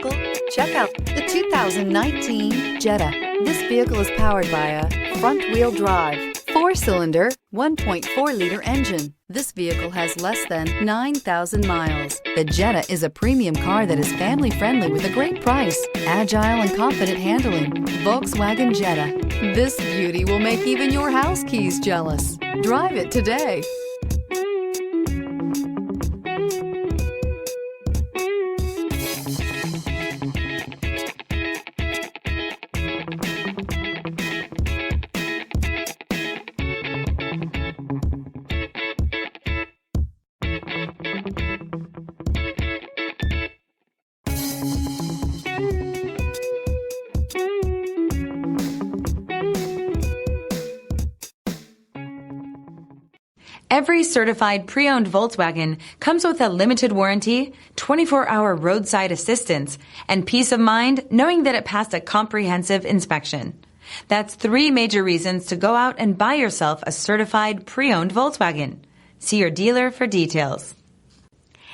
vehicle? Check out the 2019 Jetta. This vehicle is powered by a front-wheel drive, 4-cylinder, 1.4-liter engine. This vehicle has less than 9,000 miles. The Jetta is a premium car that is family-friendly with a great price, agile and confident handling. Volkswagen Jetta. This beauty will make even your house keys jealous. Drive it today. Every certified pre-owned Volkswagen comes with a limited warranty, 24-hour roadside assistance, and peace of mind knowing that it passed a comprehensive inspection. That's 3 major reasons to go out and buy yourself a certified pre-owned Volkswagen. See your dealer for details.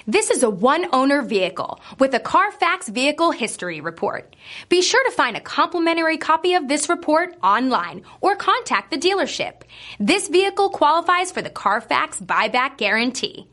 This is a one-owner vehicle with a Carfax Vehicle History Report. Be sure to find a complimentary copy of this report online or contact the dealership. This vehicle qualifies for the Carfax Buyback Guarantee.